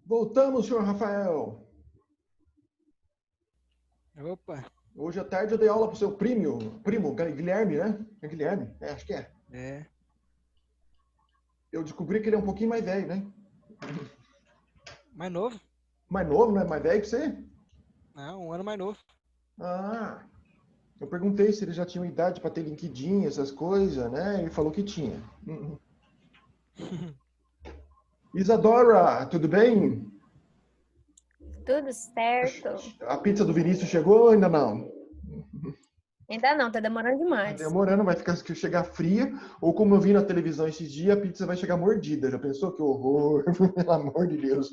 Voltamos, senhor Rafael. Opa, Hoje à tarde eu dei aula pro seu primo, Guilherme, né? É Guilherme? É, acho que é. é. Eu descobri que ele é um pouquinho mais velho, né? Mais novo? Mais novo, não é mais velho que você? Não, um ano mais novo. Ah, eu perguntei se ele já tinha idade para ter LinkedIn, essas coisas, né? Ele falou que tinha. Isadora, tudo bem? Tudo certo? A pizza do Vinícius chegou ou ainda não? Ainda não, tá demorando Tá demais. demorando, vai chegar fria, ou como eu vi na televisão esses dias, a pizza vai chegar mordida. Já pensou que horror? Pelo amor de Deus.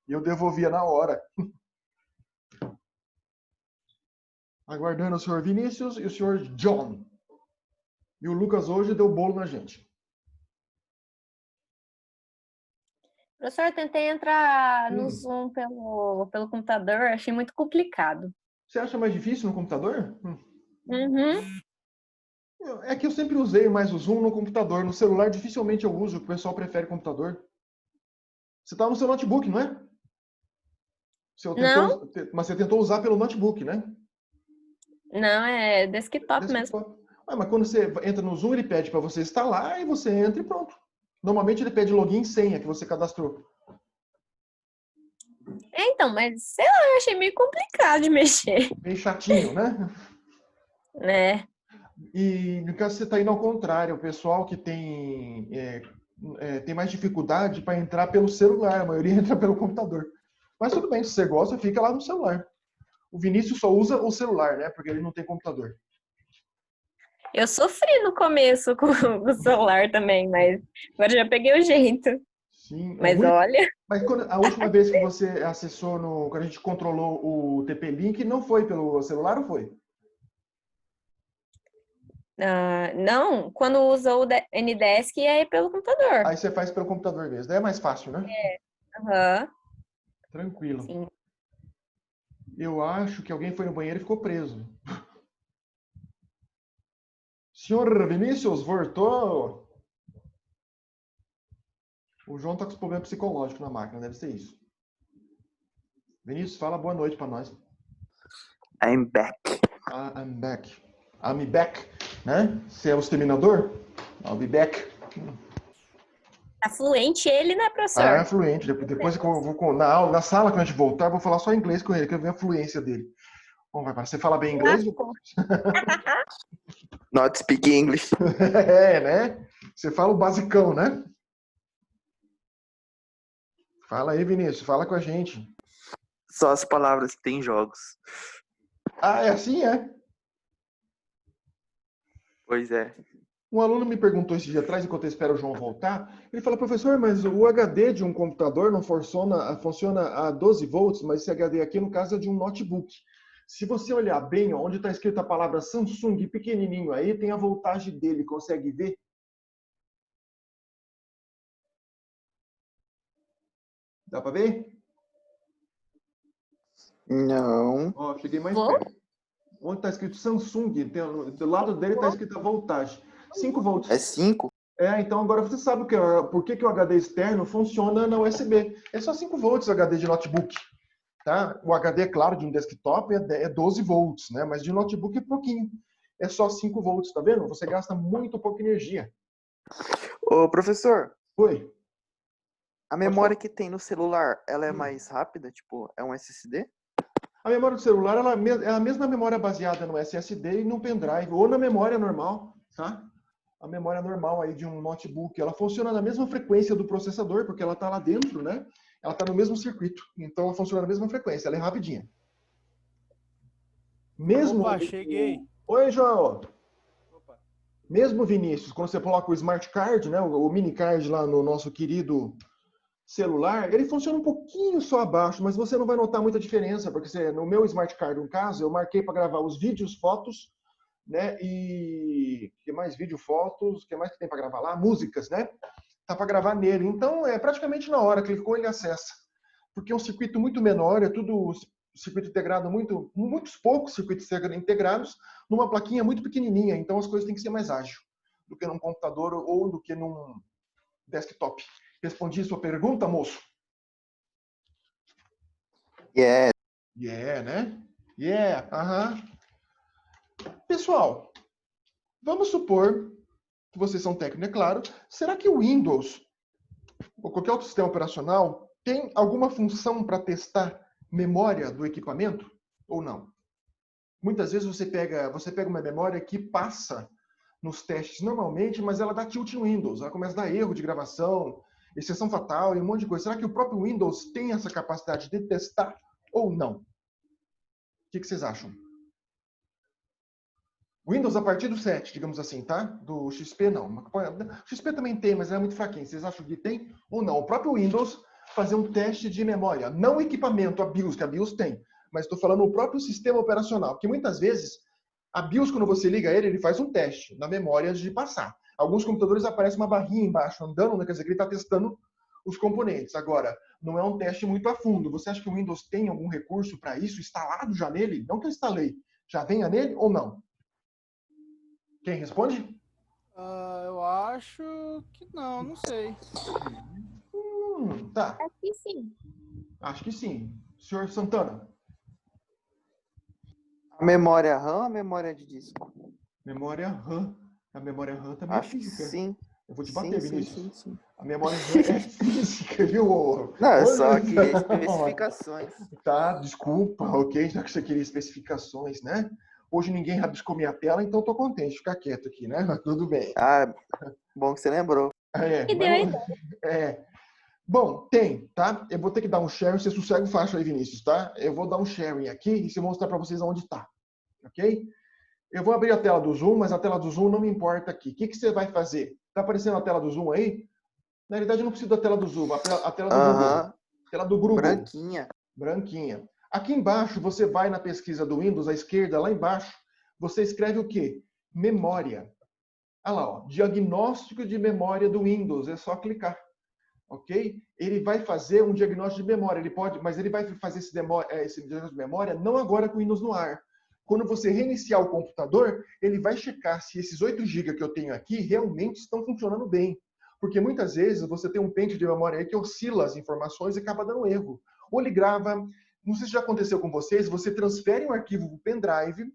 E eu devolvia na hora. Aguardando o senhor Vinícius e o senhor John. E o Lucas hoje deu bolo na gente. Professor, eu tentei entrar no Hum. Zoom pelo computador, achei muito complicado. Você acha mais difícil no computador? Uhum. É que eu sempre usei mais o Zoom no computador. No celular dificilmente eu uso, o pessoal prefere computador. Você está no seu notebook, não é? Não, Mas você tentou usar pelo notebook, né? não, é desktop mesmo. Desktop. Mas quando você entra no Zoom, ele pede para você instalar e você entra e pronto. Normalmente ele pede login e senha que você cadastrou. Então, mas sei lá, eu achei meio complicado de mexer, Meio chatinho, né? né? E no caso você está indo ao contrário, o pessoal que tem mais dificuldade para entrar pelo celular, a maioria entra pelo computador. Mas tudo bem, se você gosta, fica lá no celular. O Vinícius só usa o celular, né? Porque ele não tem computador. Eu sofri no começo com o celular também, mas agora já peguei o jeito. Sim, Mas olha, mas a última vez que você acessou quando a gente controlou o TP-Link, não foi pelo celular ou foi? não, quando usa o Ndesk é pelo computador. Aí você faz pelo computador mesmo. Daí é mais fácil, né? Aham, Tranquilo. sim. Eu acho que alguém foi no banheiro e ficou preso. Senhor Vinícius, voltou? O João tá com problema psicológico na máquina, deve ser isso. Vinícius, fala boa noite pra nós. I'm back. I'm back. I'm back, né? Você é o exterminador? I'll be back. Tá fluente ele, né, professor? É fluente. Depois que eu vou na sala, quando a gente voltar, eu vou falar só inglês com ele, que eu ver a fluência dele. Bom, vai, você fala bem inglês? Lascou. Not speak English. É, né? Você fala o basicão, né? Fala aí, Vinícius, fala com a gente. Só as palavras que tem jogos. Ah, é assim, é? Pois é. Um aluno me perguntou esse dia atrás, enquanto eu espero o João voltar, ele falou, professor, mas o HD de um computador não funciona a 12 volts, mas esse HD aqui, no caso, é de um notebook. Se você olhar bem, onde está escrita a palavra Samsung pequenininho aí, tem a voltagem dele, consegue ver? Dá para ver? Não. Ó, cheguei mais Vou? perto. Onde está escrito Samsung, do lado dele está escrita voltagem. 5 volts. É 5? Então agora você sabe por que o HD externo funciona na USB. É só 5 volts o HD de notebook. Tá? O HD, é claro, de um desktop é 12 volts, né? Mas de notebook é pouquinho. É só 5 volts, tá vendo? Você gasta muito pouca energia. Ô, professor, Oi? a Pode memória falar. que tem no celular, ela é mais rápida? Tipo, é um SSD? A memória do celular é a mesma memória baseada no SSD e no pendrive, ou na memória normal, tá? A memória normal aí de um notebook, ela funciona na mesma frequência do processador, porque ela está lá dentro, né? Ela está no mesmo circuito, então ela funciona na mesma frequência, ela é rapidinha. Mesmo. Opa, cheguei. Oi, João. Opa. Mesmo, Vinícius, quando você coloca o Smart Card, né, o mini card lá no nosso querido celular, ele funciona um pouquinho só abaixo, mas você não vai notar muita diferença, porque no meu Smart Card, no caso, eu marquei para gravar os vídeos, fotos, né, e que mais vídeo, fotos, que mais que tem para gravar lá? Músicas, né? Tá para gravar nele. Então, é praticamente na hora, clicou, ele acessa. Porque é um circuito muito menor, é tudo circuito integrado, muitos poucos circuitos integrados numa plaquinha muito pequenininha. Então, as coisas têm que ser mais ágil do que num computador ou do que num desktop. Respondi sua pergunta, moço? Yeah. Yeah, né? Yeah, aham. Pessoal, vamos supor que vocês são técnicos, é claro. Será que o Windows ou qualquer outro sistema operacional tem alguma função para testar memória do equipamento ou não? Muitas vezes você pega uma memória que passa nos testes normalmente, mas ela dá tilt no Windows. Ela começa a dar erro de gravação, exceção fatal e um monte de coisa. Será que o próprio Windows tem essa capacidade de testar ou não? O que vocês acham? Windows a partir do 7, digamos assim, tá? Do XP não. O XP também tem, mas é muito fraquinho. Vocês acham que tem ou não? O próprio Windows fazer um teste de memória. Não o equipamento, a BIOS, que a BIOS tem. Mas estou falando o próprio sistema operacional. Porque muitas vezes, a BIOS, quando você liga ele faz um teste na memória antes de passar. Alguns computadores aparece uma barrinha embaixo andando, né? Quer dizer que ele está testando os componentes. Agora, não é um teste muito a fundo. Você acha que o Windows tem algum recurso para isso instalado já nele? Não que eu instalei. Já venha nele ou não? Quem responde? Eu acho que não sei. Tá. Acho que sim. Acho que sim. Senhor Santana? A memória RAM ou a memória de disco? Memória RAM. A memória RAM também Acho é que física. sim. Eu vou te bater, Sim. Vinícius. A memória RAM é física, viu? Não, eu só Olha queria só. especificações. Tá, desculpa, ok? Já que você queria especificações, né? Hoje ninguém rabiscou minha tela, então eu tô contente de ficar quieto aqui, né? Mas tudo bem. Ah, bom que você lembrou. É, Que mas deu não- é. Bom, tem, tá? Eu vou ter que dar um sharing, você sossega o faixa aí, Vinícius, tá? Eu vou dar um sharing aqui e se mostrar para vocês aonde tá, ok? Eu vou abrir a tela do Zoom, mas a tela do Zoom não me importa aqui. O que você vai fazer? Tá aparecendo a tela do Zoom aí? Na realidade, eu não preciso da tela do Zoom, a tela do Google. Aham. Tela do Google. Branquinha. Branquinha. Aqui embaixo, você vai na pesquisa do Windows, à esquerda, lá embaixo, você escreve o quê? Memória. Olha lá, ó, diagnóstico de memória do Windows. É só clicar. Ok? Ele vai fazer um diagnóstico de memória. Ele pode, mas ele vai fazer esse diagnóstico de memória não agora com o Windows no ar. Quando você reiniciar o computador, ele vai checar se esses 8 GB que eu tenho aqui realmente estão funcionando bem. Porque muitas vezes você tem um pente de memória aí que oscila as informações e acaba dando erro. Ou ele grava, não sei se já aconteceu com vocês, você transfere um arquivo para o pendrive,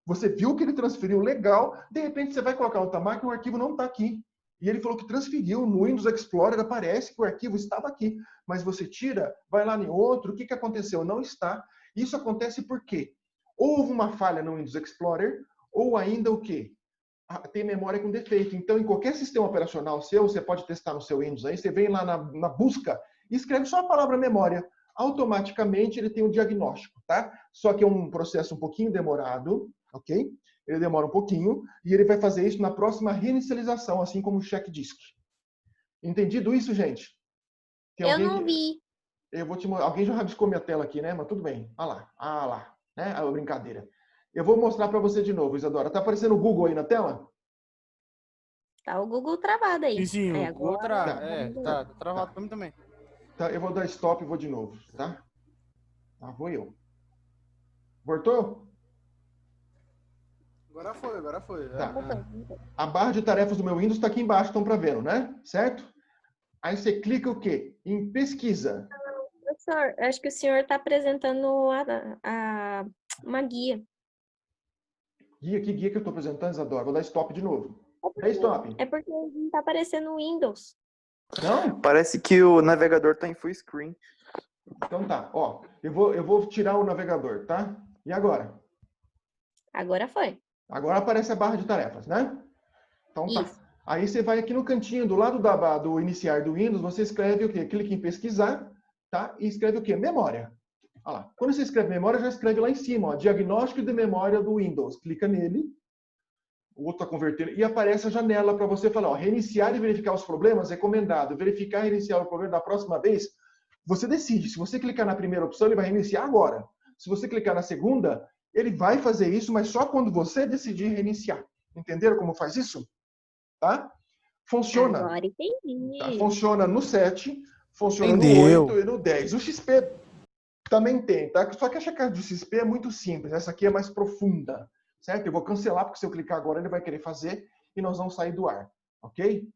você viu que ele transferiu legal, de repente você vai colocar outra máquina e o arquivo não está aqui. E ele falou que transferiu, no Windows Explorer aparece que o arquivo estava aqui. Mas você tira, vai lá em outro, o que aconteceu? Não está. Isso acontece por quê? Houve uma falha no Windows Explorer, ou ainda o quê? Tem memória com defeito. Então, em qualquer sistema operacional seu, você pode testar no seu Windows aí, você vem lá na busca e escreve só a palavra memória. Automaticamente ele tem um diagnóstico, tá? Só que é um processo um pouquinho demorado, ok? Ele demora um pouquinho e ele vai fazer isso na próxima reinicialização, assim como o check disk. Entendido isso, gente? Tem Eu alguém não que... vi. Eu vou te... Alguém já rabiscou minha tela aqui, né? Mas tudo bem. Ah lá. Né? A brincadeira. Eu vou mostrar para você de novo, Isadora. Tá aparecendo o Google aí na tela? Tá o Google travado aí. Sim, Aí o outra. agora- Tá travado pra mim também. Tá, eu vou dar stop e vou de novo, tá? Vou eu. Voltou? Agora foi. Tá. Voltou. A barra de tarefas do meu Windows está aqui embaixo, estão para ver, né? Certo? Aí você clica o quê? Em pesquisa. Professor, acho que o senhor está apresentando uma guia. Guia, que guia que eu estou apresentando, Isadora? Vou dar stop de novo. Dá stop. É porque não está aparecendo o Windows. Não? Parece que o navegador tá em full screen. Então tá. Ó, eu vou tirar o navegador, tá? E agora? Agora foi. Agora aparece a barra de tarefas, né? Então tá. Isso. Aí você vai aqui no cantinho, do lado do iniciar do Windows, você escreve o quê? Clica em pesquisar, tá? E escreve o quê? Memória. Olha lá. Quando você escreve memória, já escreve lá em cima, ó, diagnóstico de memória do Windows. Clica nele, o outro está convertendo, e aparece a janela para você falar, ó, reiniciar e verificar os problemas, recomendado. Verificar e reiniciar o problema da próxima vez, você decide. Se você clicar na primeira opção, ele vai reiniciar agora. Se você clicar na segunda, ele vai fazer isso, mas só quando você decidir reiniciar. Entenderam como faz isso? Tá? Funciona. Agora entendi. Tá? Funciona no 7, funciona Entendeu. no 8 e no 10. O XP também tem, tá? Só que a checagem do XP é muito simples. Essa aqui é mais profunda, certo? Eu vou cancelar, porque se eu clicar agora, ele vai querer fazer e nós vamos sair do ar, ok?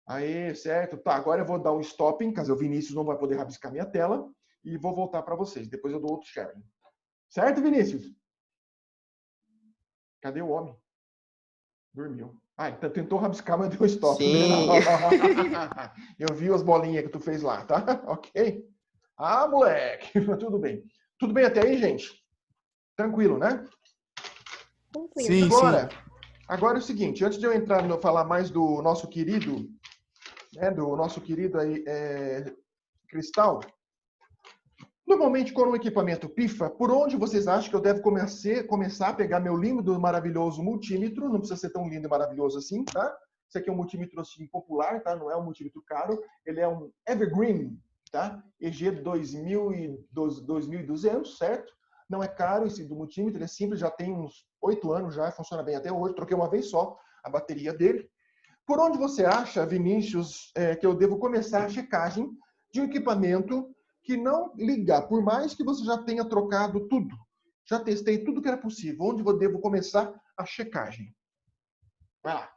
Aí, certo? Tá, agora eu vou dar um stop, caso o Vinícius não vai poder rabiscar minha tela. e vou voltar para vocês. Depois eu dou outro sharing. Certo, Vinícius? Cadê o homem? Dormiu. Ah, então tentou rabiscar, mas deu stop. Sim. Eu vi as bolinhas que tu fez lá, tá? Ok? Ah, moleque. Tudo bem. Tudo bem até aí, gente? Tranquilo, né? Tranquilo. Sim, Agora é o seguinte, antes de eu entrar no falar mais do nosso querido, né, do nosso querido aí, Cristal, normalmente quando um equipamento pifa, por onde vocês acham que eu devo começar a pegar meu lindo e maravilhoso multímetro? Não precisa ser tão lindo e maravilhoso assim, tá? Esse aqui é um multímetro assim, popular, tá? Não é um multímetro caro, ele é um Evergreen, tá? EG 2200, certo? Não é caro esse do multímetro, ele é simples, já tem uns 8 anos já, funciona bem até hoje, troquei uma vez só a bateria dele. Por onde você acha, Vinícius, que eu devo começar a checagem de um equipamento que não ligar, por mais que você já tenha trocado tudo, já testei tudo que era possível, onde eu devo começar a checagem? Vai lá.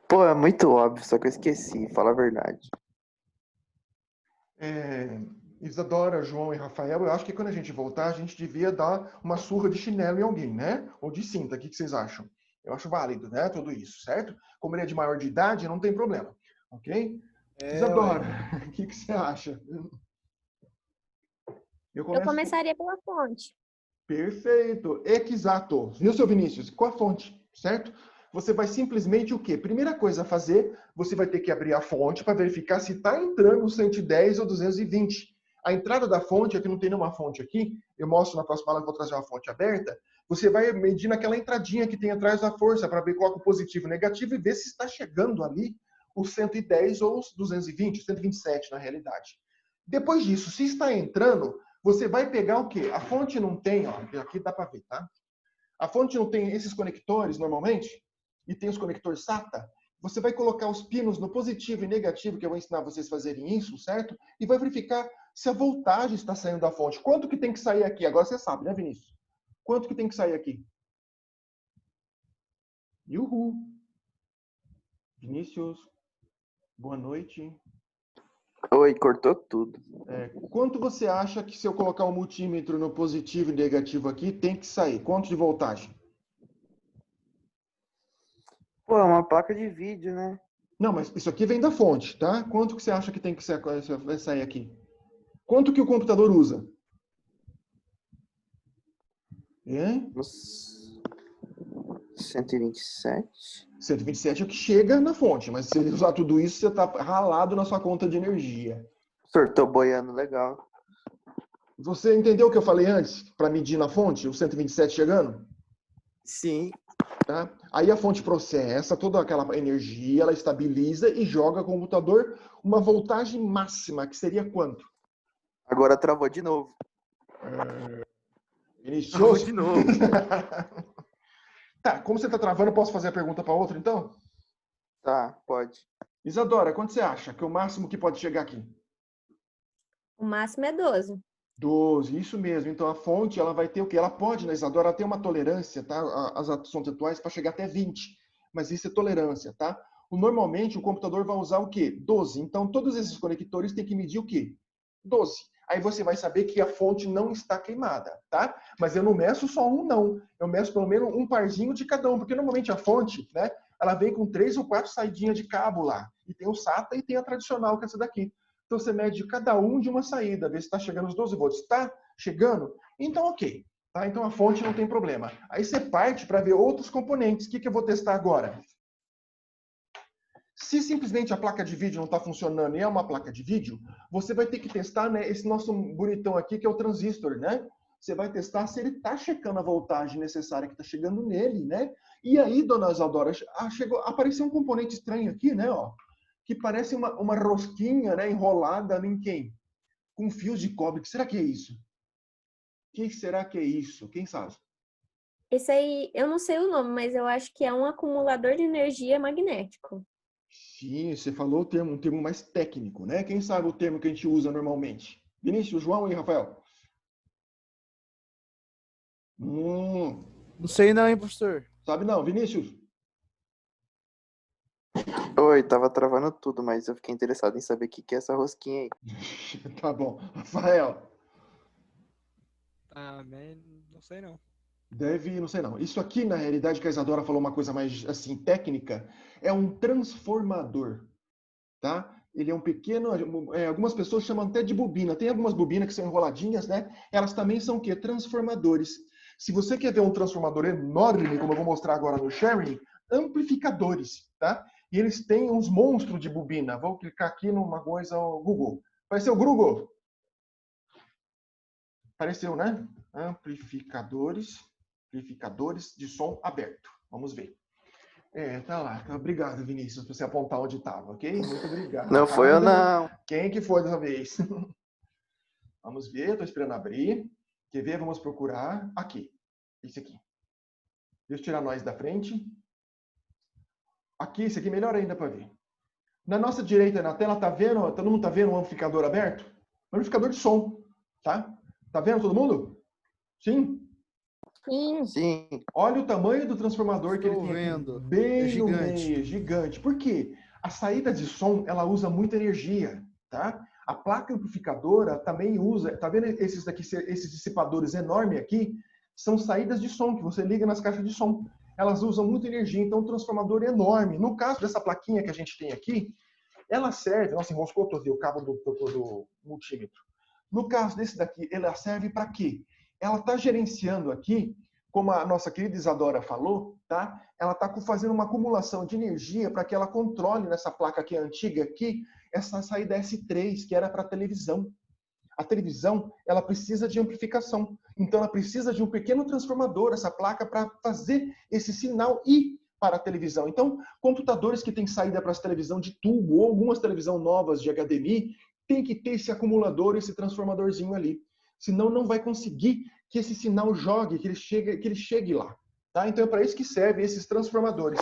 Pô, é muito óbvio, só que eu esqueci, fala a verdade. Isadora, João e Rafael, eu acho que quando a gente voltar, a gente devia dar uma surra de chinelo em alguém, né? Ou de cinta, o que vocês acham? Eu acho válido, né? Tudo isso, certo? Como ele é de maior de idade, não tem problema, ok? Isadora, o que você acha? Eu começo com- começaria pela fonte. Perfeito, exato. Viu, seu Vinícius? Com a fonte, certo? Você vai simplesmente o quê? Primeira coisa a fazer, você vai ter que abrir a fonte para verificar se está entrando 110 ou 220. A entrada da fonte, aqui não tem nenhuma fonte aqui, eu mostro na próxima aula que vou trazer uma fonte aberta, você vai medir naquela entradinha que tem atrás da força para ver qual é o positivo e negativo e ver se está chegando ali os 110 ou os 220, 127 na realidade. Depois disso, se está entrando, você vai pegar o quê? A fonte não tem, ó, aqui dá para ver, tá? A fonte não tem esses conectores normalmente, e tem os conectores SATA. Você vai colocar os pinos no positivo e negativo, que eu vou ensinar vocês a fazerem isso, certo? E vai verificar se a voltagem está saindo da fonte. Quanto que tem que sair aqui? Agora você sabe, né, Vinícius? Quanto que tem que sair aqui? Uhul. Vinícius, boa noite. Oi, cortou tudo. Quanto você acha que se eu colocar o multímetro no positivo e negativo aqui, tem que sair? Quanto de voltagem? Pô, é uma placa de vídeo, né? Não, mas isso aqui vem da fonte, tá? Quanto que você acha que tem que vai sair aqui? Quanto que o computador usa? Hein? Uns 127. 127 é o que chega na fonte, mas se ele usar tudo isso, você está ralado na sua conta de energia. Senhor, tô boiando legal. Você entendeu o que eu falei antes, para medir na fonte, o 127 chegando? Sim. Tá? Aí a fonte processa toda aquela energia, ela estabiliza e joga ao computador uma voltagem máxima, que seria quanto? Agora travou de novo. Inicioso? De novo. Tá, como você está travando, posso fazer a pergunta para outro, então? Tá, pode. Isadora, quanto você acha que é o máximo que pode chegar aqui? O máximo é 12. 12, isso mesmo. Então a fonte ela vai ter o quê? Ela pode, né, Isadora, ela tem uma tolerância, tá? As ações atuais para chegar até 20, mas isso é tolerância, tá? Normalmente o computador vai usar o quê? 12. Então todos esses conectores têm que medir o quê? 12. Aí você vai saber que a fonte não está queimada, tá? Mas eu não meço só um, não. Eu meço pelo menos um parzinho de cada um, porque normalmente a fonte, né, ela vem com 3 ou 4 saidinhas de cabo lá. E tem o SATA e tem a tradicional, que é essa daqui. Então você mede cada um de uma saída, vê se está chegando os 12 volts. Está chegando? Então ok. Tá? Então a fonte não tem problema. Aí você parte para ver outros componentes. O que eu vou testar agora? Se simplesmente a placa de vídeo não está funcionando e é uma placa de vídeo, você vai ter que testar, né, esse nosso bonitão aqui, que é o transistor, né? Você vai testar se ele está checando a voltagem necessária que está chegando nele, né? E aí, dona Isadora, apareceu um componente estranho aqui, né? Ó, que parece uma rosquinha, né, enrolada em quem? Com fios de cobre. O que será que é isso? O que será que é isso? Quem sabe? Esse aí, eu não sei o nome, mas eu acho que é um acumulador de energia magnético. Sim, você falou um termo mais técnico, né? Quem sabe o termo que a gente usa normalmente? Vinícius, João e Rafael. Não sei não, hein, professor. Sabe não, Vinícius? Oi, tava travando tudo, mas eu fiquei interessado em saber o que é essa rosquinha aí. Tá bom. Rafael, Ah, mas não sei não. não sei não. Isso aqui, na realidade, que a Isadora falou uma coisa mais, assim, técnica, é um transformador, tá? Ele é um pequeno, algumas pessoas chamam até de bobina. Tem algumas bobinas que são enroladinhas, né? Elas também são o quê? Transformadores. Se você quer ver um transformador enorme, como eu vou mostrar agora no sharing, amplificadores, tá? E eles têm uns monstros de bobina. Vou clicar aqui numa coisa, o Google. Apareceu o Google? Apareceu, né? Amplificadores de som aberto. Vamos ver. Tá lá. Obrigado, Vinícius, por você apontar onde estava, ok? Muito Não foi eu, obrigado. não. Quem que foi dessa vez? Vamos ver, estou esperando abrir. Quer ver? Vamos procurar. Aqui. Esse aqui. Deixa eu tirar nós da frente. Aqui, esse aqui melhor ainda para ver. Na nossa direita na tela, tá vendo? Todo mundo tá vendo um amplificador aberto? Um amplificador de som, tá? Tá vendo todo mundo? Sim? Sim. Sim. Olha o tamanho do transformador que ele Estou tem aqui, vendo. bem É no gigante. meio, gigante. Por quê? A saída de som, ela usa muita energia, tá? A placa amplificadora também usa, tá vendo esses daqui, esses dissipadores enormes aqui? São saídas de som que você liga nas caixas de som. Elas usam muita energia, então o transformador é enorme. No caso dessa plaquinha que a gente tem aqui, ela serve, nossa, enroscou todo o cabo do multímetro. No caso desse daqui, ela serve para quê? Ela está gerenciando aqui, como a nossa querida Isadora falou, tá? Ela está fazendo uma acumulação de energia para que ela controle nessa placa que é antiga aqui, essa saída S3, que era para televisão. A televisão, ela precisa de amplificação. Então, ela precisa de um pequeno transformador, essa placa, para fazer esse sinal ir para a televisão. Então, computadores que têm saída para a televisão de tubo, ou algumas televisões novas de HDMI, tem que ter esse acumulador, esse transformadorzinho ali. Senão, não vai conseguir que esse sinal jogue, que ele chegue lá. Tá? Então, é para isso que servem esses transformadores.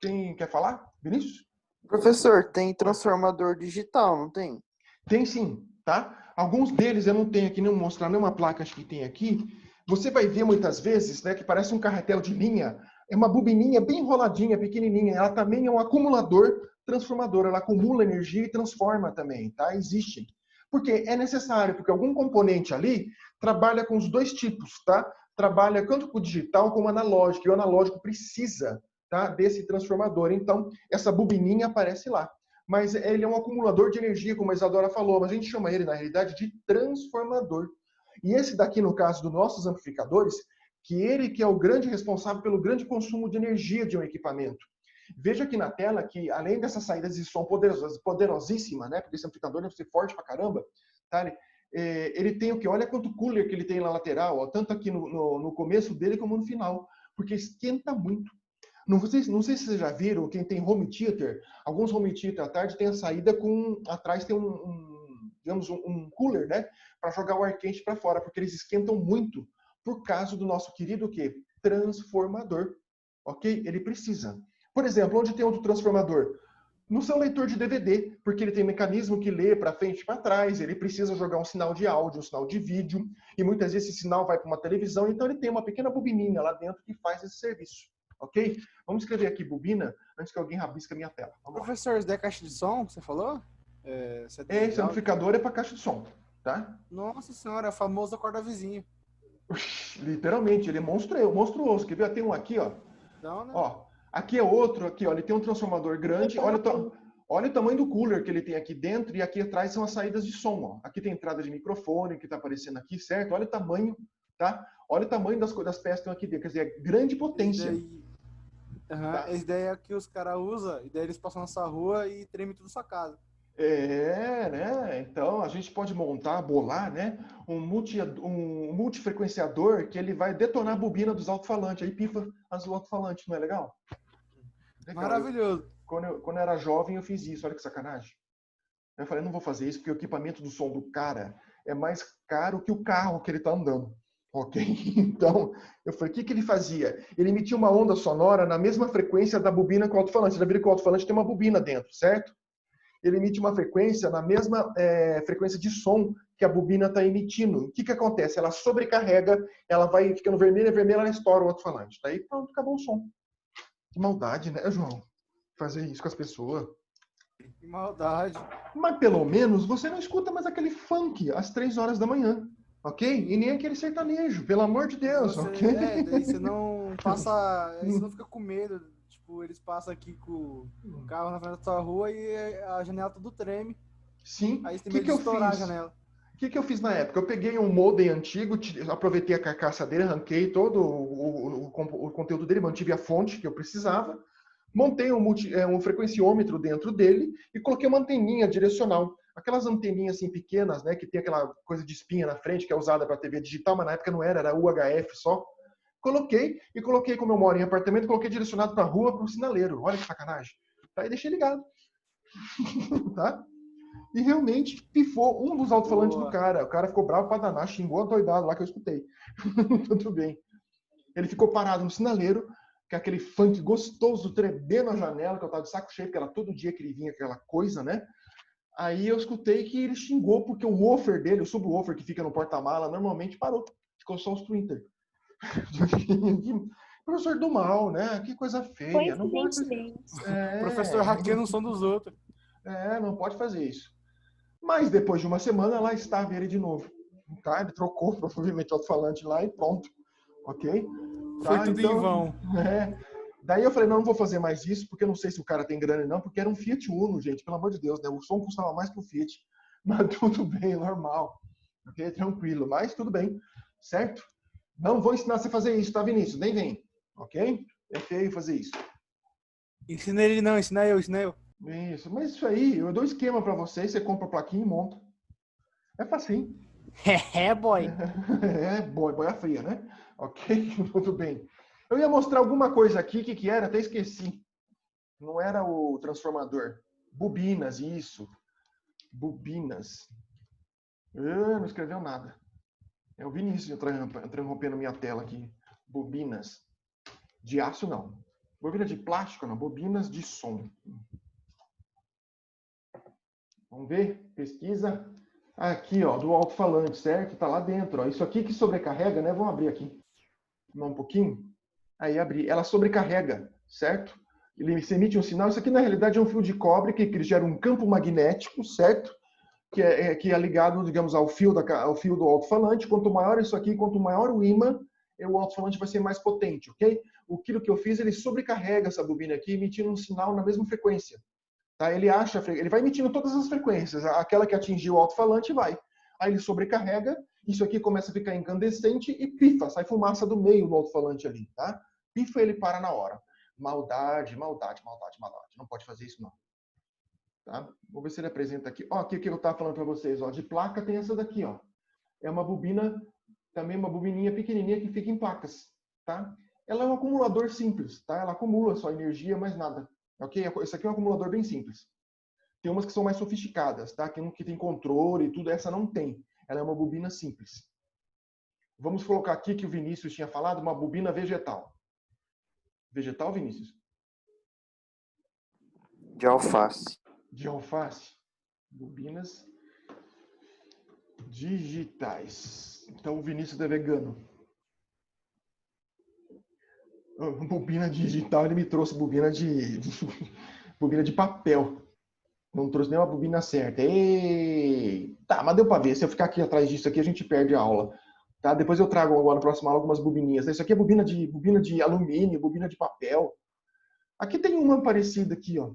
Quem quer falar? Vinícius? Professor, tem transformador digital, não tem? Tem sim, tá? Alguns deles eu não tenho aqui, não mostrar nenhuma placa, acho que tem aqui. Você vai ver muitas vezes, né, que parece um carretel de linha, é uma bobininha bem enroladinha, pequenininha. Ela também é um acumulador transformador, ela acumula energia e transforma também, tá? Existe. Porque é necessário, porque algum componente ali trabalha com os dois tipos, tá? Trabalha tanto com o digital como o analógico, e o analógico precisa, tá, desse transformador. Então, essa bobininha aparece lá. Mas ele é um acumulador de energia, como a Isadora falou, mas a gente chama ele, na realidade, de transformador. E esse daqui, no caso dos nossos amplificadores, que ele que é o grande responsável pelo grande consumo de energia de um equipamento. Veja aqui na tela que, além dessas saídas de som poderosíssima, né, porque esse amplificador deve ser forte pra caramba, tá? Ele tem o que? Olha quanto cooler que ele tem na lateral, ó, tanto aqui no começo dele como no final, porque esquenta muito. Não sei se vocês já viram, quem tem home theater, alguns home theater à tarde tem a saída com, atrás tem digamos, um cooler, né? Para jogar o ar quente para fora, porque eles esquentam muito por causa do nosso querido o quê? Transformador, ok? Ele precisa. Por exemplo, onde tem outro transformador? No seu leitor de DVD, porque ele tem mecanismo que lê para frente e para trás, ele precisa jogar um sinal de áudio, um sinal de vídeo, e muitas vezes esse sinal vai para uma televisão, então ele tem uma pequena bobininha lá dentro que faz esse serviço. Ok? Vamos escrever aqui bobina antes que alguém rabisca a minha tela. Vamos lá. Professor, isso daí é caixa de som que você falou? Esse amplificador é para caixa de som, tá? Nossa senhora, é o famoso acorda vizinho. Literalmente, ele é monstruoso. Quer ver? Tem um aqui, ó. Não, né? Ó, aqui é outro, aqui, ó. Ele tem um transformador grande. Olha o tamanho do cooler que ele tem aqui dentro e aqui atrás são as saídas de som, ó. Aqui tem entrada de microfone que está aparecendo aqui, certo? Olha o tamanho, tá? Olha o tamanho das peças que estão aqui dentro. Quer dizer, é grande potência. Esse daí é que os caras usam, e daí eles passam nessa rua e tremem tudo sua casa. Né? Então a gente pode montar, bolar, né? Um multifrequenciador que ele vai detonar a bobina dos alto-falantes. Aí pifa as alto-falantes, não é legal? Legal. Maravilhoso. Quando eu era jovem, eu fiz isso. Olha que sacanagem. Eu falei, não vou fazer isso porque o equipamento do som do cara é mais caro que o carro que ele está andando. Ok? Então, eu falei, o que ele fazia? Ele emitia uma onda sonora na mesma frequência da bobina com o alto-falante. Você já viu que o alto-falante tem uma bobina dentro, certo? Ele emite uma frequência na mesma frequência de som que a bobina está emitindo. O que acontece? Ela sobrecarrega, ela vai ficando vermelha, ela estoura o alto-falante. Daí pronto, acabou o som. Que maldade, né, João? fazer isso com as pessoas. Que maldade. Mas pelo menos você não escuta mais aquele funk às 3 horas da manhã, ok? E nem aquele sertanejo, pelo amor de Deus, ok? Daí você não passa. Aí você não fica com medo. Tipo, eles passam aqui com o carro na frente da sua rua e a janela tudo treme. Sim. Aí você tem O que medo que de eu estourar a fiz? janela. O que eu fiz na época? Eu peguei um modem antigo, aproveitei a carcaça dele, arranquei todo o conteúdo dele, mantive a fonte que eu precisava, montei um frequenciômetro dentro dele e coloquei uma anteninha direcional. Aquelas anteninhas assim pequenas, né, que tem aquela coisa de espinha na frente, que é usada para TV digital, mas na época não era UHF só. Coloquei, como eu moro em apartamento, coloquei direcionado para a rua, para o sinaleiro. Olha que sacanagem. Aí deixei ligado. Tá? E realmente pifou um dos alto-falantes do cara. O cara ficou bravo pra danar, xingou doidado lá que eu escutei. Tudo bem. Ele ficou parado no sinaleiro, com aquele funk gostoso, tremendo na janela, que eu tava de saco cheio, porque era todo dia que ele vinha aquela coisa, né? Aí eu escutei que ele xingou, porque o woofer dele, o subwoofer que fica no porta-mala, normalmente parou. Ficou só os printer. Professor do mal, né? Que coisa feia. Não pode... O professor hackeando o som dos outros. Não pode fazer isso. Mas depois de uma semana, lá estava ele de novo. Tá? Ele trocou provavelmente o alto-falante lá e pronto. Ok? Foi Tá? tudo Então, em vão. Daí eu falei, não vou fazer mais isso, porque eu não sei se o cara tem grana ou não, porque era um Fiat Uno, gente, pelo amor de Deus, né? O som custava mais que o Fiat. Mas tudo bem, normal. Ok? Tranquilo, mas tudo bem. Certo? Não vou ensinar você a fazer isso, tá, Vinícius? Nem vem. Ok? É feio fazer isso. Ensina ele não, ensina eu. Isso, mas isso aí, eu dou esquema pra você compra a plaquinha e monta. É facinho. Boy. Boia fria, né? Ok, tudo bem. Eu ia mostrar alguma coisa aqui, o que era? Até esqueci. Não era o transformador. Bobinas, isso. Bobinas. Não escreveu nada. É o Vinícius interrompendo minha tela aqui. Bobinas. De aço, não. Bobina de plástico, não. Bobinas de som. Vamos ver? Pesquisa. Aqui, ó, do alto-falante, certo? Tá lá dentro, ó. Isso aqui que sobrecarrega, né? Vamos abrir aqui. Um pouquinho. Aí, abrir. Ela sobrecarrega, certo? Ele emite um sinal. Isso aqui, na realidade, é um fio de cobre que gera um campo magnético, certo? Que é ligado, digamos, ao fio do alto-falante. Quanto maior isso aqui, quanto maior o ímã, o alto-falante vai ser mais potente, ok? Aquilo que eu fiz, ele sobrecarrega essa bobina aqui, emitindo um sinal na mesma frequência. Tá? Ele vai emitindo todas as frequências, aquela que atingiu o alto-falante vai. Aí ele sobrecarrega, isso aqui começa a ficar incandescente e pifa, sai fumaça do meio do alto-falante ali, tá? Pifa, ele para na hora. Maldade. Não pode fazer isso, não. Tá? Vou ver se ele apresenta aqui. Ó, aqui que eu estava falando para vocês, ó, de placa tem essa daqui, ó. É uma bobina, também uma bobininha pequenininha que fica em placas, tá? Ela é um acumulador simples, tá? Ela acumula só energia, mais nada. Ok? Esse aqui é um acumulador bem simples. Tem umas que são mais sofisticadas, tá? Tem um que tem controle e tudo, essa não tem. Ela é uma bobina simples. Vamos colocar aqui que o Vinícius tinha falado, uma bobina vegetal. Vegetal, Vinícius? De alface. De alface. Bobinas digitais. Então o Vinícius é vegano. Bobina digital, ele me trouxe bobina de papel. Não trouxe nem uma bobina certa. Tá, mas deu para ver. Se eu ficar aqui atrás disso aqui, a gente perde a aula. Tá? Depois eu trago agora no próximo aula algumas bobininhas. Isso aqui é bobina de alumínio, bobina de papel. Aqui tem uma parecida aqui, ó.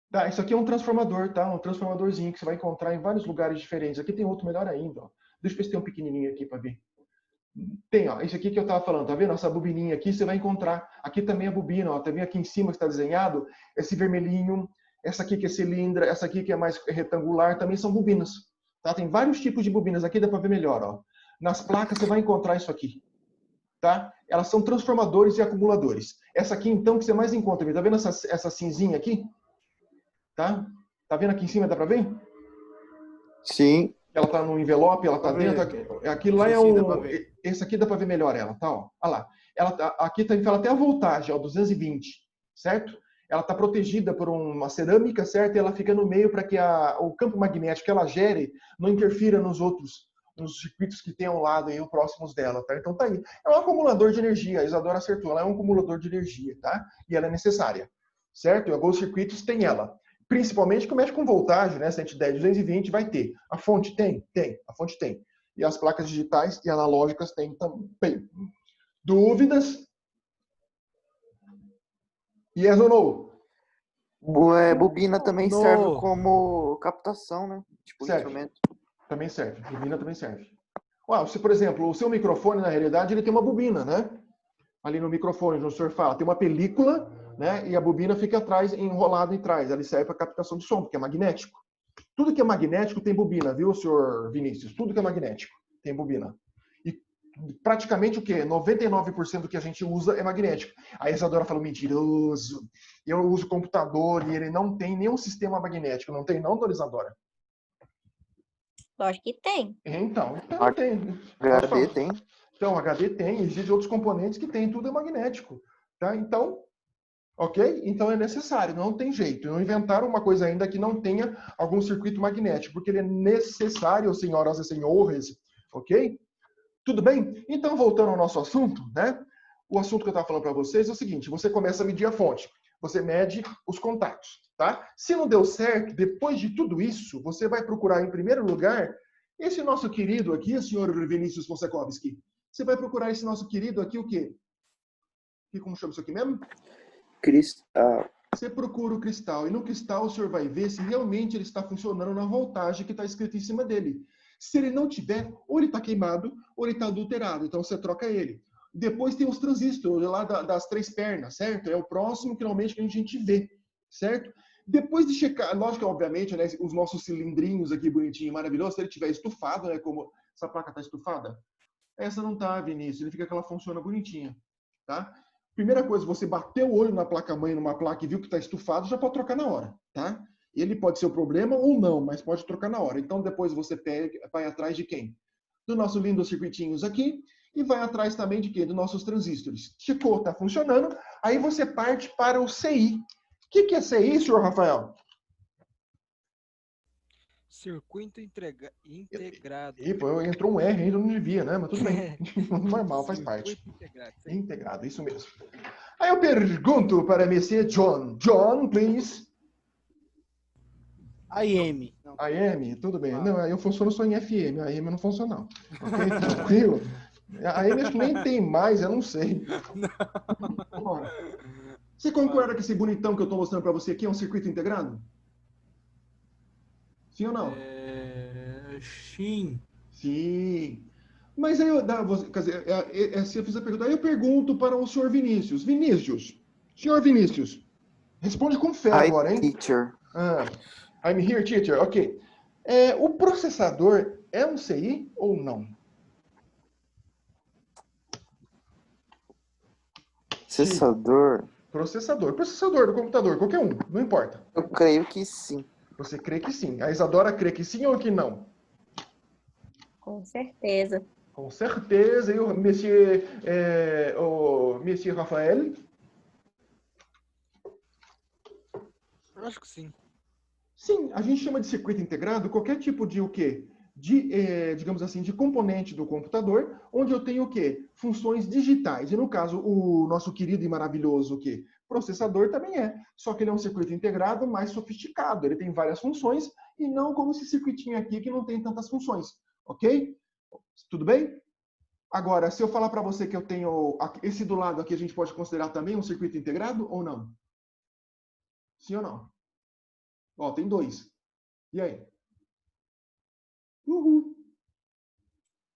Tá, isso aqui é um transformador, tá? Um transformadorzinho que você vai encontrar em vários lugares diferentes. Aqui tem outro melhor ainda, ó. Deixa eu ver se tem um pequenininho aqui para ver. Tem, ó, isso aqui que eu estava falando, tá vendo? Essa bobininha aqui você vai encontrar. Aqui também a bobina, ó, tá vendo aqui em cima que está desenhado? Esse vermelhinho, essa aqui que é cilindra, essa aqui que é mais retangular, também são bobinas. Tá? Tem vários tipos de bobinas, aqui dá para ver melhor, ó. Nas placas você vai encontrar isso aqui. Tá? Elas são transformadores e acumuladores. Essa aqui, então, que você mais encontra, tá vendo essa cinzinha aqui? Tá? Tá vendo aqui em cima, dá para ver? Sim. Ela tá no envelope, ela tá dentro. Aquilo lá é esse aqui dá para ver melhor ela, tá? Ó. Olha lá. Aqui tá, fala até a voltagem, ó, 220, certo? Ela tá protegida por uma cerâmica, certo? E ela fica no meio para que o campo magnético que ela gere não interfira nos circuitos que tem ao lado aí, próximos dela, tá? Então tá aí. É um acumulador de energia, a Isadora acertou, ela é um acumulador de energia, tá? E ela é necessária, certo? E alguns circuitos têm ela. Principalmente que mexe com voltagem, né? 110, 220 vai ter. A fonte tem? Tem. A fonte tem. E as placas digitais e analógicas têm também. Dúvidas? Yes ou no? Bobina também No. serve como captação, né? Tipo, Serve. instrumento. Também serve. Bobina também serve. Uau, se, por exemplo, o seu microfone, na realidade, ele tem uma bobina, né? Ali no microfone, no senhor fala, tem uma película, né? E a bobina fica atrás, enrolada em trás. Ela serve para captação de som, porque é magnético. Tudo que é magnético tem bobina, viu, senhor Vinícius? Tudo que é magnético tem bobina. E praticamente o quê? 99% do que a gente usa é magnético. A Isadora falou, mentiroso. Eu uso computador e ele não tem nenhum sistema magnético. Não tem não, dona Isadora? Lógico que tem. Então tem. HD tem. Então, HD tem, existem outros componentes que tem, tudo é magnético. Tá? Então, ok? Então é necessário, não tem jeito. Não inventaram uma coisa ainda que não tenha algum circuito magnético, porque ele é necessário, senhoras e senhores, ok? Tudo bem? Então, voltando ao nosso assunto, né? O assunto que eu estava falando para vocês é o seguinte: você começa a medir a fonte, você mede os contatos, tá? Se não deu certo, depois de tudo isso, você vai procurar, em primeiro lugar, esse nosso querido aqui, o senhor Vinícius Fonsekovski. Você vai procurar esse nosso querido aqui, o quê? Como chama isso aqui mesmo? Cristal. Você procura o cristal, e no cristal o senhor vai ver se realmente ele está funcionando na voltagem que está escrito em cima dele. Se ele não tiver, ou ele está queimado, ou ele está adulterado. Então você troca ele. Depois tem os transistores lá das três pernas, certo? É o próximo que normalmente a gente vê, certo? Depois de checar, lógico, obviamente, né, os nossos cilindrinhos aqui bonitinho, maravilhoso, se ele tiver estufado, né, como essa placa está estufada, essa não está, Vinícius, significa que ela funciona bonitinha, tá? Primeira coisa, você bateu o olho na placa-mãe, numa placa e viu que está estufado, já pode trocar na hora, tá? Ele pode ser o problema ou não, mas pode trocar na hora. Então, depois você pega, vai atrás de quem? Do nosso lindo circuitinhos aqui, e vai atrás também de quê? Dos nossos transistores. Checou, está funcionando, aí você parte para o CI. O que é CI, senhor Rafael? Circuito integrado. E pô, entrou um R ainda, não devia, né? Mas tudo bem. Normal, faz parte. Circuito integrado. Isso aí. Integrado, isso mesmo. Aí eu pergunto para Monsieur John. John, please. AM. Não. AM, tudo bem. Não, eu funciono só em FM, a AM não funciona não. Ok? Tranquilo? A AM acho que nem tem mais, eu não sei. Bora. Você concorda que esse bonitão que eu estou mostrando para você aqui é um circuito integrado? Sim ou não? Sim. Sim. Mas aí quer dizer, se eu fiz a pergunta, aí eu pergunto para o senhor Vinícius. Vinícius, senhor Vinícius, responde com fé Hi, agora, hein? teacher. I'm here, teacher. Ok. O processador é um CI ou não? Processador? Processador do computador, qualquer um, não importa. Eu creio que sim. Você crê que sim. A Isadora crê que sim ou que não? Com certeza. Com certeza. E o Monsieur Rafael? Eu acho que sim. Sim, a gente chama de circuito integrado qualquer tipo de o quê? Digamos assim, de componente do computador, onde eu tenho o quê? Funções digitais. E no caso, o nosso querido e maravilhoso o quê? Processador também é. Só que ele é um circuito integrado mais sofisticado. Ele tem várias funções e não como esse circuitinho aqui que não tem tantas funções. Ok? Tudo bem? Agora, se eu falar para você que eu tenho esse do lado aqui, a gente pode considerar também um circuito integrado ou não? Sim ou não? Ó, tem dois. E aí? Uhul.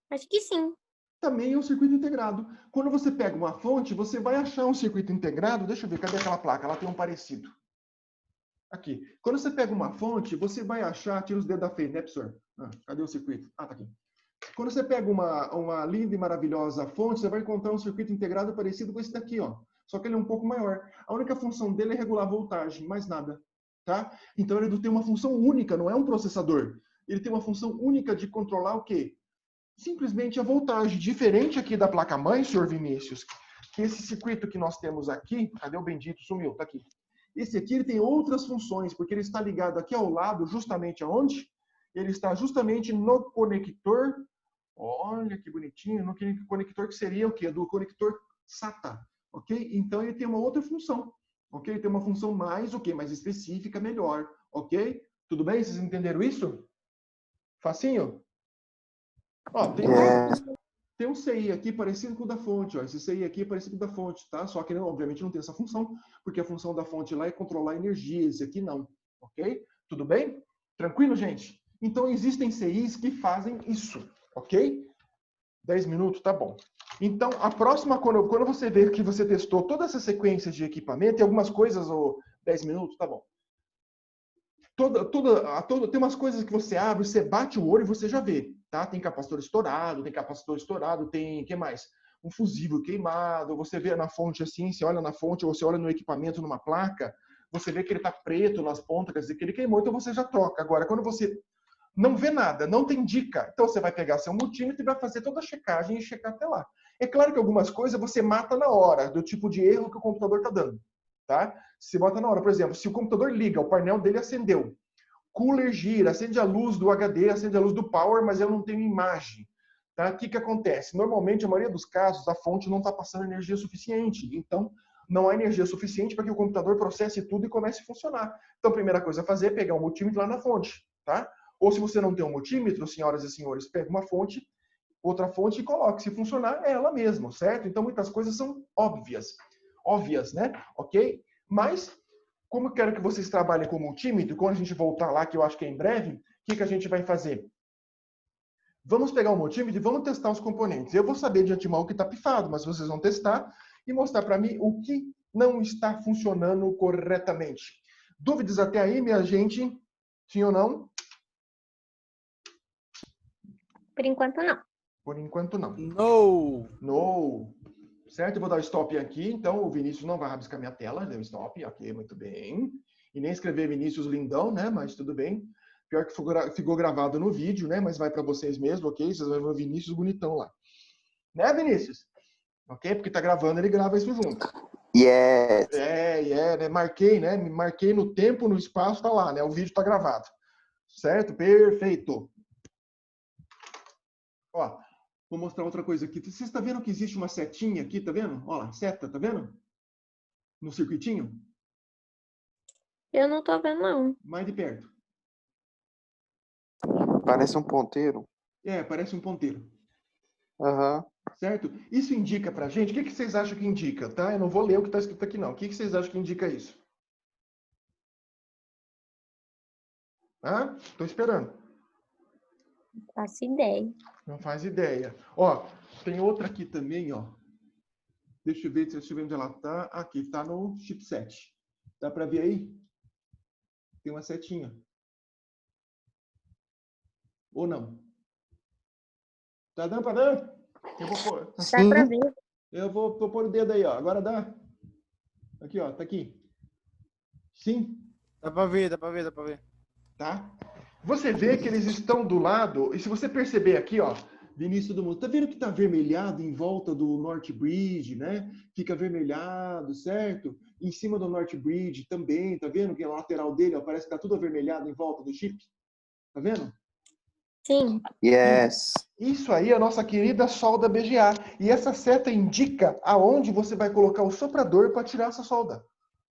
Acho que sim. Também é um circuito integrado. Quando você pega uma fonte, você vai achar um circuito integrado. Deixa eu ver, cadê aquela placa? Ela tem um parecido. Aqui. Quando você pega uma fonte, você vai achar... Tira os dedos da frente, né, professor? Cadê o circuito? Tá aqui. Quando você pega uma linda e maravilhosa fonte, você vai encontrar um circuito integrado parecido com esse daqui, ó. Só que ele é um pouco maior. A única função dele é regular a voltagem, mais nada. Tá? Então ele tem uma função única, não é um processador. Ele tem uma função única de controlar o quê? Simplesmente a voltagem. Diferente aqui da placa-mãe, senhor Vinícius, que esse circuito que nós temos aqui, cadê o bendito? Sumiu, tá aqui. Esse aqui ele tem outras funções, porque ele está ligado aqui ao lado, justamente aonde? Ele está justamente no conector, olha que bonitinho, no conector que seria o quê? Do conector SATA, ok? Então ele tem uma outra função, ok? Tem uma função mais, o quê? Mais específica, melhor, ok? Tudo bem? Vocês entenderam isso? Facinho? Ó, tem um CI aqui parecido com o da fonte, ó. Esse CI aqui é parecido com o da fonte, tá? Só que, obviamente, não tem essa função, porque a função da fonte lá é controlar a energia, esse aqui não, ok? Tudo bem? Tranquilo, gente? Então, existem CIs que fazem isso, ok? 10 minutos, tá bom. Então, a próxima, quando você vê que você testou toda essa sequência de equipamento, e algumas coisas, ou 10 minutos, tá bom. Tem umas coisas que você abre, você bate o olho e você já vê, tá? Tem capacitor estourado, tem, que mais? Um fusível queimado, você vê na fonte assim, você olha na fonte, ou você olha no equipamento, numa placa, você vê que ele tá preto nas pontas, quer dizer que ele queimou, então você já troca. Agora, quando você não vê nada, não tem dica, então você vai pegar seu multímetro e vai fazer toda a checagem e checar até lá. É claro que algumas coisas você mata na hora, do tipo de erro que o computador está dando, tá? Se bota na hora, por exemplo, se o computador liga, o painel dele acendeu, cooler gira, acende a luz do HD, acende a luz do power, mas eu não tenho imagem, tá? O que acontece? Normalmente, a maioria dos casos, a fonte não está passando energia suficiente, então não há energia suficiente para que o computador processe tudo e comece a funcionar. Então, a primeira coisa a fazer é pegar um multímetro lá na fonte, tá? Ou se você não tem um multímetro, senhoras e senhores, pega uma fonte, outra fonte e coloque. Se funcionar, é ela mesma, certo? Então, muitas coisas são óbvias, né? Ok? Mas, como eu quero que vocês trabalhem com multímetro, quando a gente voltar lá, que eu acho que é em breve, o que a gente vai fazer? Vamos pegar o multímetro e vamos testar os componentes. Eu vou saber de antemão o que está pifado, mas vocês vão testar e mostrar para mim o que não está funcionando corretamente. Dúvidas até aí, minha gente? Sim ou não? Por enquanto, não. Por enquanto, não. No. Certo? Eu vou dar o stop aqui, então o Vinícius não vai rabiscar minha tela, deu stop, ok, muito bem. E nem escrever Vinícius Lindão, né? Mas tudo bem. Pior que ficou gravado no vídeo, né? Mas vai para vocês mesmo, ok? Vocês vão ver o Vinícius bonitão lá. Né, Vinícius? Ok? Porque tá gravando, ele grava isso junto. Yes. Né? Marquei, né? Me marquei no tempo, no espaço, tá lá, né? O vídeo tá gravado. Certo? Perfeito. Ó, vou mostrar outra coisa aqui. Você está vendo que existe uma setinha aqui, tá vendo? Ó lá, seta, tá vendo? No circuitinho? Eu não tô vendo, não. Mais de perto. Parece um ponteiro. É, parece um ponteiro. Aham. Certo? Isso indica pra gente, o que vocês acham que indica, tá? Eu não vou ler o que está escrito aqui, não. O que vocês acham que indica isso? Tô esperando. Não faço ideia. Não faz ideia. Ó, tem outra aqui também, ó. Deixa eu ver onde ela tá. Aqui, tá no chipset. Dá pra ver aí? Tem uma setinha. Ou não? Tá dando pra dar? Eu vou pôr. Dá pra ver. Eu vou pôr o dedo aí, ó. Agora dá? Aqui, ó. Tá aqui. Sim? Dá pra ver. Tá? Você vê que eles estão do lado, e se você perceber aqui, ó, Vinícius do mundo, tá vendo que tá avermelhado em volta do North Bridge, né? Fica avermelhado, certo? Em cima do North Bridge também, tá vendo que a lateral dele, ó, parece que tá tudo avermelhado em volta do chip? Tá vendo? Sim. Yes. Isso aí é a nossa querida solda BGA. E essa seta indica aonde você vai colocar o soprador para tirar essa solda.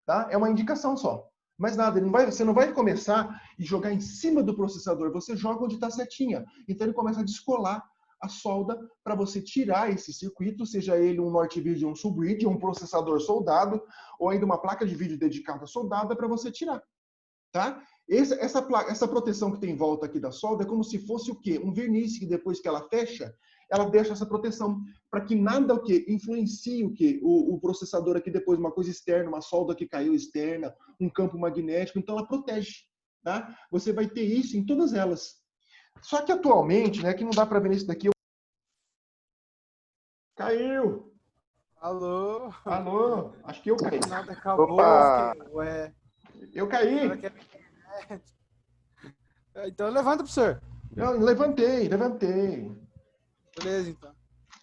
Tá? É uma indicação só. Mas nada, você não vai começar e jogar em cima do processador. Você joga onde está a setinha. Então ele começa a descolar a solda para você tirar esse circuito, seja ele um North Bridge, um Sul Bridge, um processador soldado, ou ainda uma placa de vídeo dedicada soldada para você tirar. Tá? Essa proteção que tem em volta aqui da solda é como se fosse o quê? Um verniz que depois que ela fecha, ela deixa essa proteção para que nada o quê? Influencie o quê? O processador aqui depois, uma coisa externa, uma solda que caiu externa, um campo magnético, então ela protege. Tá? Você vai ter isso em todas elas. Só que atualmente, né, que não dá para ver nisso daqui. Caiu! Alô? Acho que eu caí. Nada acabou. Opa! Ué. Eu caí! Então levanta pro senhor. Eu levantei. Beleza, então.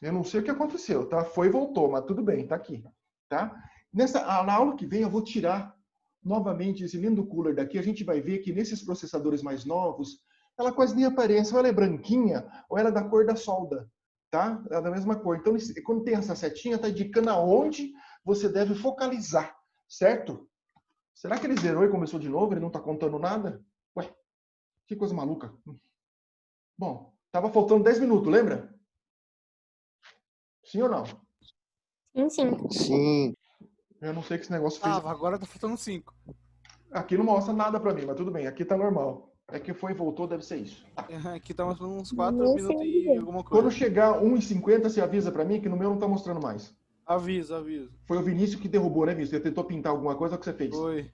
Eu não sei o que aconteceu, tá? Foi e voltou, mas tudo bem, tá aqui, tá? Na aula que vem eu vou tirar novamente esse lindo cooler daqui. A gente vai ver que nesses processadores mais novos, ela quase nem aparece. Ou ela é branquinha, ou ela é da cor da solda, tá? Ela é da mesma cor. Então, quando tem essa setinha, tá indicando aonde você deve focalizar, certo? Será que ele zerou e começou de novo? Ele não tá contando nada? Ué, que coisa maluca. Bom, tava faltando 10 minutos, lembra? Sim ou não? Sim, sim. Sim. Eu não sei que esse negócio fez. Agora tá faltando 5. Aqui não mostra nada pra mim, mas tudo bem. Aqui tá normal. É que foi e voltou, deve ser isso. Tá. Aqui tá mostrando uns 4 Não minutos sei e dizer. alguma Quando coisa. chegar 1h50, você avisa pra mim que no meu não tá mostrando mais. Aviso. Foi o Vinícius que derrubou, né, Vinícius? Você tentou pintar alguma coisa, o que você fez? Foi.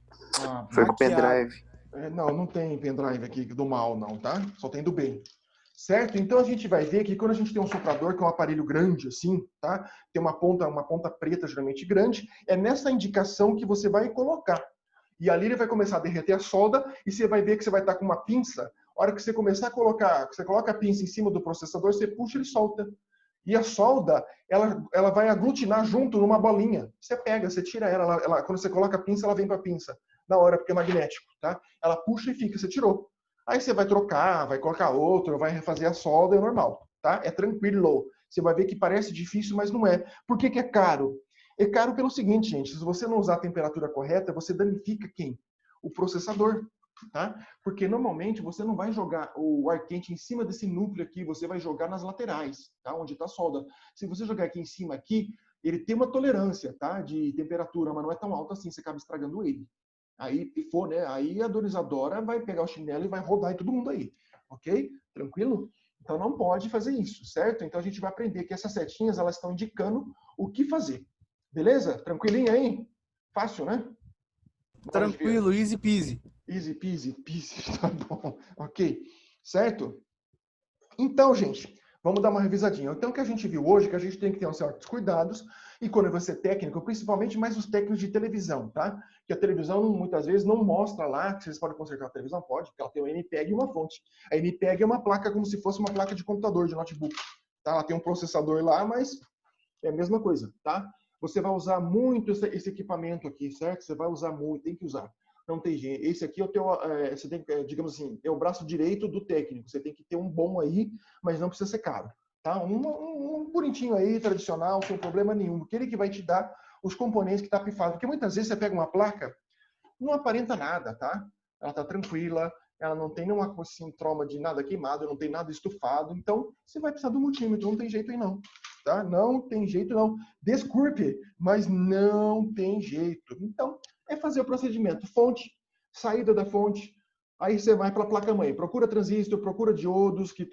Ah, Foi com o Hackeado. pendrive. não tem pendrive aqui do mal, não, tá? Só tem do bem. Certo? Então a gente vai ver que quando a gente tem um soprador, que é um aparelho grande assim, tá? Tem uma ponta preta geralmente grande, é nessa indicação que você vai colocar. E ali ele vai começar a derreter a solda e você vai ver que você vai estar com uma pinça. A hora que você começar a colocar, que você coloca a pinça em cima do processador, você puxa e ele solta. E a solda, ela vai aglutinar junto numa bolinha. Você pega, você tira ela, quando você coloca a pinça, ela vem para a pinça. Na hora, porque é magnético, tá? Ela puxa e fica, você tirou. Aí você vai trocar, vai colocar outro, vai refazer a solda, é normal, tá? É tranquilo. Você vai ver que parece difícil, mas não é. Por que é caro? É caro pelo seguinte, gente, se você não usar a temperatura correta, você danifica quem? O processador, tá? Porque normalmente você não vai jogar o ar quente em cima desse núcleo aqui, você vai jogar nas laterais, tá? Onde está a solda. Se você jogar aqui em cima aqui, ele tem uma tolerância, tá? De temperatura, mas não é tão alta assim, você acaba estragando ele. Aí pifou, né? Aí a Dona Isadora vai pegar o chinelo e vai rodar em todo mundo aí, ok? Tranquilo? Então não pode fazer isso, certo? Então a gente vai aprender que essas setinhas, elas estão indicando o que fazer. Beleza? Tranquilinho aí? Fácil, né? Tranquilo, easy peasy. Easy peasy, tá bom. Ok. Certo? Então, gente, vamos dar uma revisadinha. Então, o que a gente viu hoje é que a gente tem que ter uns certos cuidados, e quando você é técnico, principalmente mais os técnicos de televisão, tá? Que a televisão, muitas vezes, não mostra lá que vocês podem consertar a televisão, pode, porque ela tem um MPEG e uma fonte. A MPEG é uma placa como se fosse uma placa de computador, de notebook. Tá? Ela tem um processador lá, mas é a mesma coisa, tá? Você vai usar muito esse equipamento aqui, certo? Você vai usar muito, tem que usar. Não tem jeito. Esse aqui é o teu, você tem, digamos assim, é o braço direito do técnico. Você tem que ter um bom aí, mas não precisa ser caro. Tá? Um bonitinho aí, tradicional, sem problema nenhum. Aquele que vai te dar os componentes que está pifado. Porque muitas vezes você pega uma placa, não aparenta nada, tá? Ela tá tranquila, ela não tem nenhuma assim, trauma de nada queimado, não tem nada estufado. Então, você vai precisar do multímetro, não tem jeito aí não. Tá? Não tem jeito não. Desculpe, mas não tem jeito. Então, é fazer o procedimento. Fonte, saída da fonte, aí você vai para a placa-mãe. Procura transistor, procura diodos que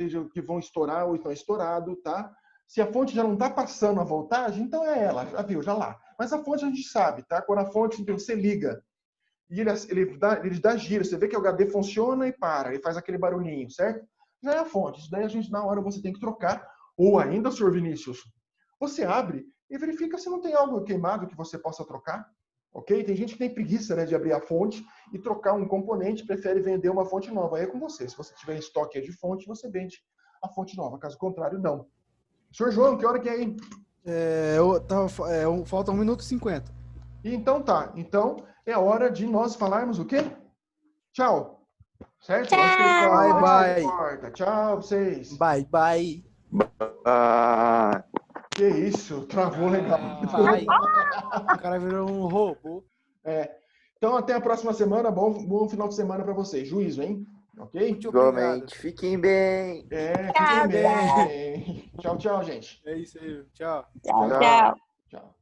vão estourar ou estão estourados, tá? Se a fonte já não está passando a voltagem, então é ela, já viu, já lá. Mas a fonte a gente sabe, tá? Quando a fonte, então, você liga e ele dá giro, você vê que o HD funciona e para, ele faz aquele barulhinho, certo? Já é a fonte. Isso daí a gente, na hora, você tem que trocar. Ou ainda, senhor Vinícius, você abre e verifica se não tem algo queimado que você possa trocar. Ok? Tem gente que tem preguiça, né, de abrir a fonte e trocar um componente, prefere vender uma fonte nova. Aí é com você. Se você tiver em estoque de fonte, você vende a fonte nova. Caso contrário, não. Senhor João, que hora que é aí? Falta 1 minuto e 50. Então tá. Então é hora de nós falarmos o quê? Tchau. Certo? Tchau. Antes que ele fale, Bye, bye. corta. Tchau, vocês. Bye, bye. Ah, Que isso, travou legal. Bye. O cara virou um robô. Então, até a próxima semana. Bom final de semana para vocês. Juízo, hein? Ok? Muito obrigado. igualmente. Fiquem bem. Fiquem bem. Tchau, tchau, gente. É isso aí. Tchau. Tchau, Tchau. tchau. Tchau.